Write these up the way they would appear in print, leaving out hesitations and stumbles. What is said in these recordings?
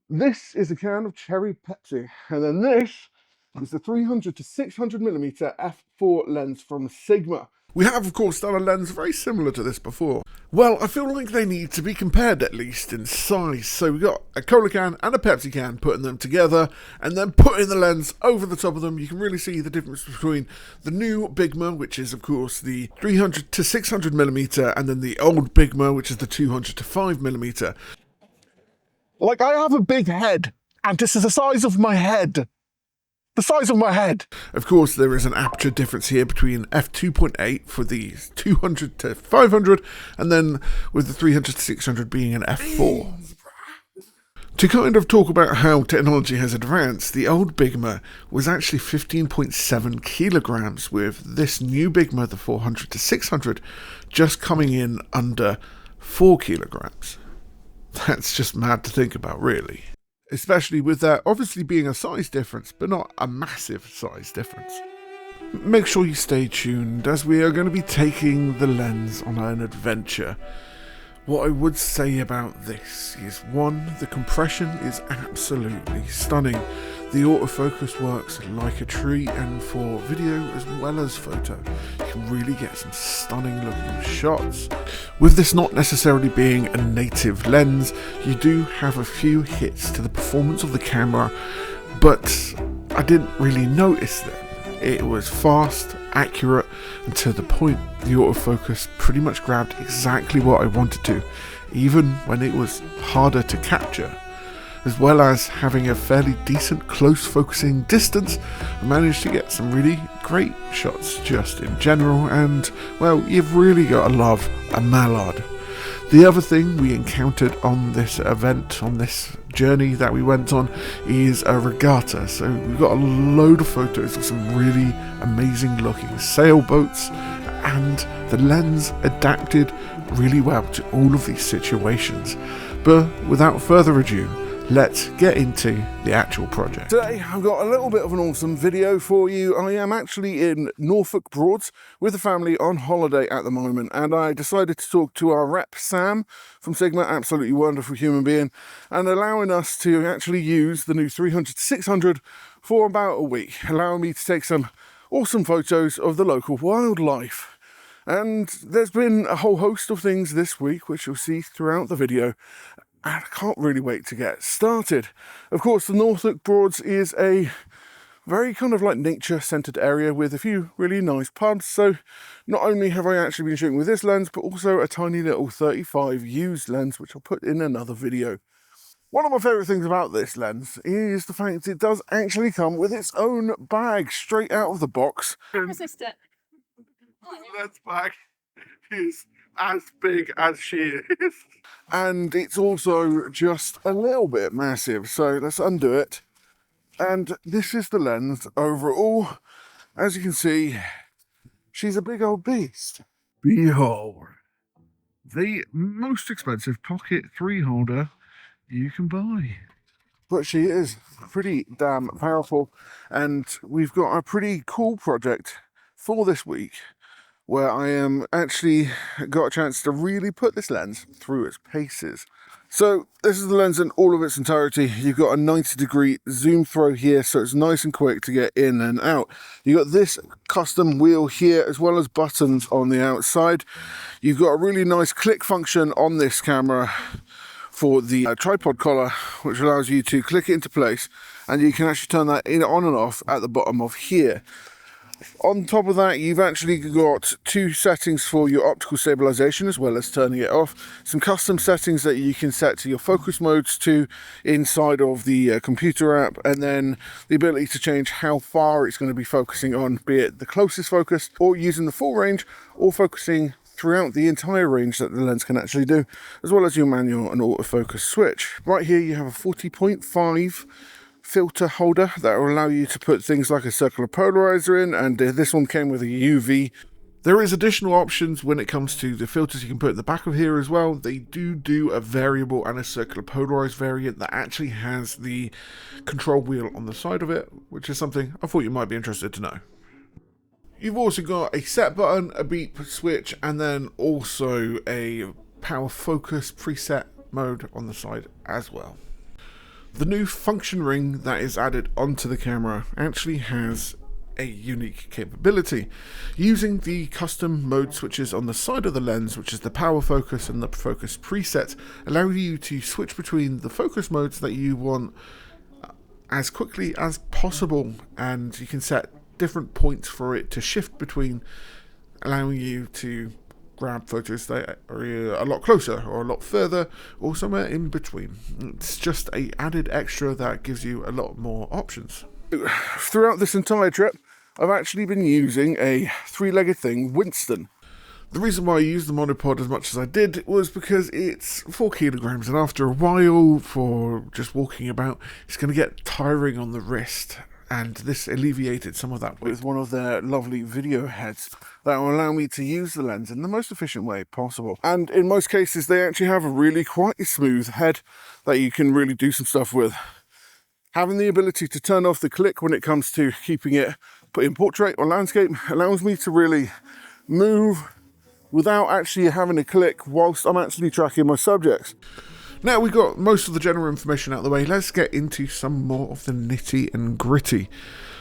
This is a can of cherry Pepsi, and then this is the 300 to 600mm f4 lens from Sigma. We have, of course, done a lens very similar to this before. Well, I feel like they need to be compared, at least in size. So we got a cola can and a Pepsi can, putting them together, and then putting the lens over the top of them. You can really see the difference between the new BIGMA, which is, of course, the 300 to 600mm, and then the old BIGMA, which is the 200 to 5mm. Like, I have a big head, and this is the size of my head. The size of my head. Of course, there is an aperture difference here between f2.8 for the 200 to 500, and then with the 300 to 600 being an f4. To kind of talk about how technology has advanced, the old BIGMA was actually 15.7 kilograms, with this new BIGMA, the 400 to 600, just coming in under 4 kilograms. That's just mad to think about, really. Especially with there obviously being a size difference, but not a massive size difference. Make sure you stay tuned, as we are going to be taking the lens on an adventure. What I would say about this is, one, the compression is absolutely stunning. The autofocus works like a tree, and for video as well as photo, you can really get some stunning looking shots. With this not necessarily being a native lens, you do have a few hits to the performance of the camera, but I didn't really notice them. It was fast, accurate, and to the point. The autofocus pretty much grabbed exactly what I wanted to, even when it was harder to capture. As well as having a fairly decent close focusing distance, I managed to get some really great shots just in general, and well, you've really got to love a mallard. The other thing we encountered on this event, on this journey that we went on, is a regatta. So we've got a load of photos of some really amazing looking sailboats, and the lens adapted really well to all of these situations. But without further ado, let's get into the actual project. Today I've got a little bit of an awesome video for you. I am actually in Norfolk Broads with the family on holiday at the moment, and I decided to talk to our rep Sam from Sigma, absolutely wonderful human being, and allowing us to actually use the new 300 to 600 for about a week, allowing me to take some awesome photos of the local wildlife. And there's been a whole host of things this week which you'll see throughout the video, and I can't really wait to get started. Of course, the Norfolk Broads is a very kind of like nature-centered area with a few really nice pubs. So not only have I actually been shooting with this lens, but also a tiny little 35 used lens, which I'll put in another video. One of my favourite things about this lens is the fact that it does actually come with its own bag straight out of the box. Resist it. Lens bag is as big as she is. And it's also just a little bit massive, so let's undo it. And this is the lens overall. As you can see, she's a big old beast. Behold, the most expensive pocket 3 holder you can buy. But she is pretty damn powerful, and we've got a pretty cool project for this week, where I am actually got a chance to really put this lens through its paces. So this is the lens in all of its entirety. You've got a 90-degree zoom throw here, so it's nice and quick to get in and out. You've got this custom wheel here, as well as buttons on the outside. You've got a really nice click function on this camera for the tripod collar, which allows you to click it into place, and you can actually turn that on and off at the bottom of here. On top of that, you've actually got 2 settings for your optical stabilization, as well as turning it off. Some custom settings that you can set to your focus modes to inside of the computer app, and then the ability to change how far it's going to be focusing on, be it the closest focus, or using the full range, or focusing throughout the entire range that the lens can actually do, as well as your manual and autofocus switch. Right here you have a 40.5 filter holder that will allow you to put things like a circular polarizer in, and this one came with a UV. There is additional options when it comes to the filters you can put at the back of here as well. They do a variable and a circular polarized variant that actually has the control wheel on the side of it, which is something I thought you might be interested to know. You've also got a set button, a beep switch, and then also a power focus preset mode on the side as well. The new function ring that is added onto the camera actually has a unique capability. Using the custom mode switches on the side of the lens, which is the power focus and the focus preset, allow you to switch between the focus modes that you want as quickly as possible, and you can set different points for it to shift between, allowing you to grab photos that are a lot closer or a lot further or somewhere in between. It's just a added extra that gives you a lot more options. Throughout this entire trip, I've actually been using a three-legged thing, Winston. The reason why I used the monopod as much as I did was because it's 4 kilograms, and after a while, for just walking about, it's going to get tiring on the wrist. And this alleviated some of that with one of their lovely video heads that will allow me to use the lens in the most efficient way possible. And in most cases, they actually have a really quite smooth head that you can really do some stuff with. Having the ability to turn off the click when it comes to keeping it put in portrait or landscape allows me to really move without actually having a click whilst I'm actually tracking my subjects. Now we got most of the general information out of the way, let's get into some more of the nitty and gritty.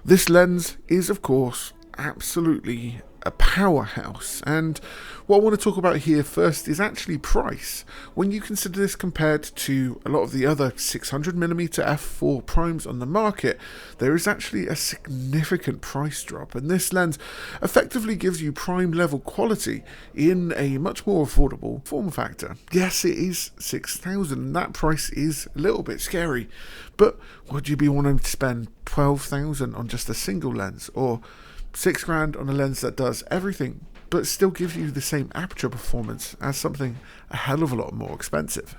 This lens is, of course, absolutely a powerhouse, and what I want to talk about here first is actually price. When you consider this compared to a lot of the other 600mm f4 primes on the market, there is actually a significant price drop, and this lens effectively gives you prime level quality in a much more affordable form factor. Yes, it is 6,000, and that price is a little bit scary, but would you be wanting to spend 12,000 on just a single lens, or 6 grand on a lens that does everything but still gives you the same aperture performance as something a hell of a lot more expensive?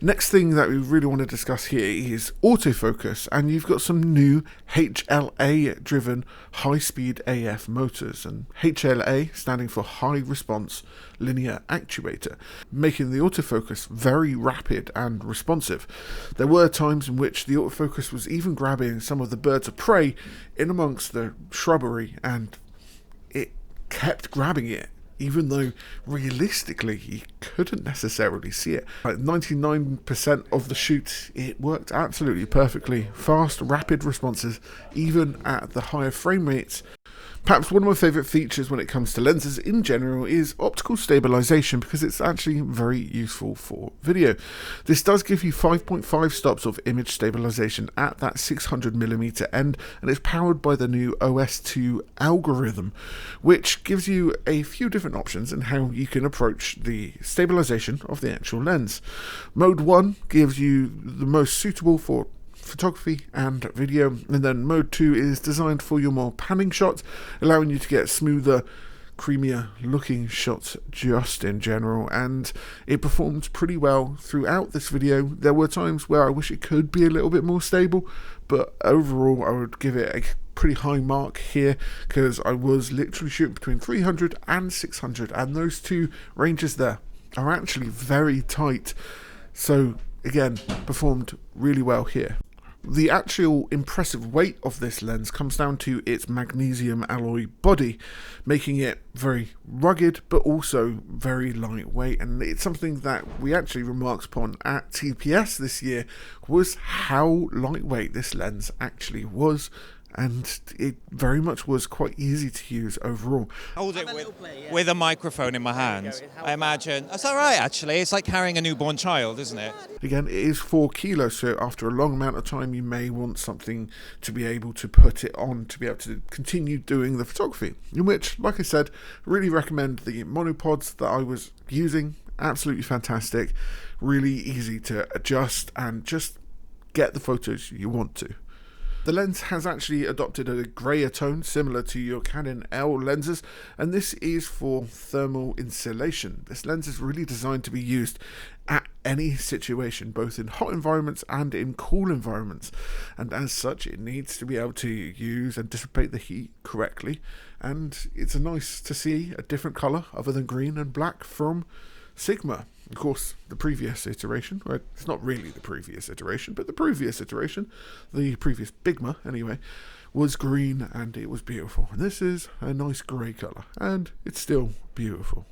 Next thing that we really want to discuss here is autofocus, and you've got some new HLA driven high speed AF motors, and HLA standing for High-response Linear Actuator, making the autofocus very rapid and responsive. There were times in which the autofocus was even grabbing some of the birds of prey in amongst the shrubbery, and it kept grabbing it, even though realistically you couldn't necessarily see it. Like 99% of the shoot, it worked absolutely perfectly. Fast, rapid responses, even at the higher frame rates. Perhaps one of my favourite features when it comes to lenses in general is optical stabilization, because it's actually very useful for video. This does give you 5.5 stops of image stabilization at that 600mm end, and it's powered by the new OS2 algorithm, which gives you a few different options in how you can approach the stabilization of the actual lens. Mode 1 gives you the most suitable for photography and video, and then mode 2 is designed for your more panning shots, allowing you to get smoother, creamier looking shots just in general, and it performed pretty well throughout this video. There were times where I wish it could be a little bit more stable, but overall I would give it a pretty high mark here, because I was literally shooting between 300 and 600, and those two ranges there are actually very tight, so again, performed really well here. The actual impressive weight of this lens comes down to its magnesium alloy body, making it very rugged but also very lightweight, and it's something that we actually remarked upon at TPS this year, was how lightweight this lens actually was, and it very much was quite easy to use overall. Hold it with a microphone in my hand. I imagine. That's all right, actually. It's like carrying a newborn child, isn't it? Again, it is 4 kilos, so after a long amount of time you may want something to be able to put it on to be able to continue doing the photography, in which, like I said, really recommend the monopods that I was using. Absolutely fantastic, really easy to adjust and just get the photos you want to. The lens has actually adopted a grayer tone similar to your Canon L lenses, and this is for thermal insulation. This lens is really designed to be used at any situation, both in hot environments and in cool environments, and as such it needs to be able to use and dissipate the heat correctly, and it's nice to see a different colour other than green and black from Sigma. Of course, the previous iteration, right, it's not really the previous iteration, but the previous iteration, the previous BIGMA anyway, was green and it was beautiful. And this is a nice grey colour, and it's still beautiful.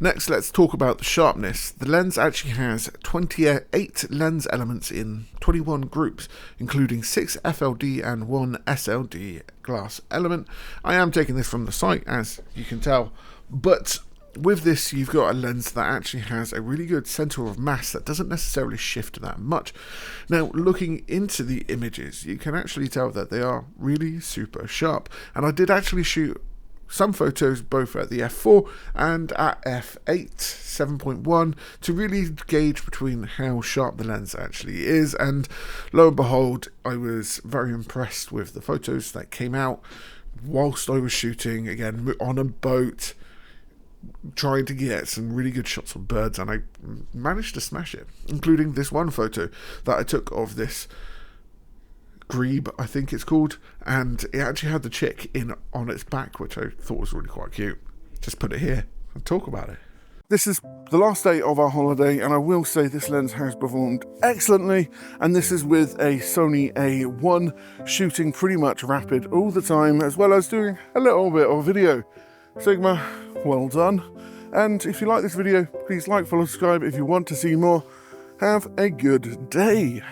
Next, let's talk about the sharpness. The lens actually has 28 lens elements in 21 groups, including 6 FLD and 1 SLD glass element. I am taking this from the site, as you can tell, but with this you've got a lens that actually has a really good center of mass that doesn't necessarily shift that much. Now, looking into the images, you can actually tell that they are really super sharp, and I did actually shoot some photos both at the f4 and at f8 7.1 to really gauge between how sharp the lens actually is, and lo and behold, I was very impressed with the photos that came out whilst I was shooting, again on a boat, trying to get some really good shots of birds, and I managed to smash it, including this one photo that I took of this grebe, I think it's called, and it actually had the chick in on its back, which I thought was really quite cute. Just put it here and talk about it. This is the last day of our holiday, and I will say this lens has performed excellently, and this is with a Sony A1, shooting pretty much rapid all the time, as well as doing a little bit of video. Sigma, well done. And if you like this video, please like, follow, subscribe if you want to see more. Have a good day.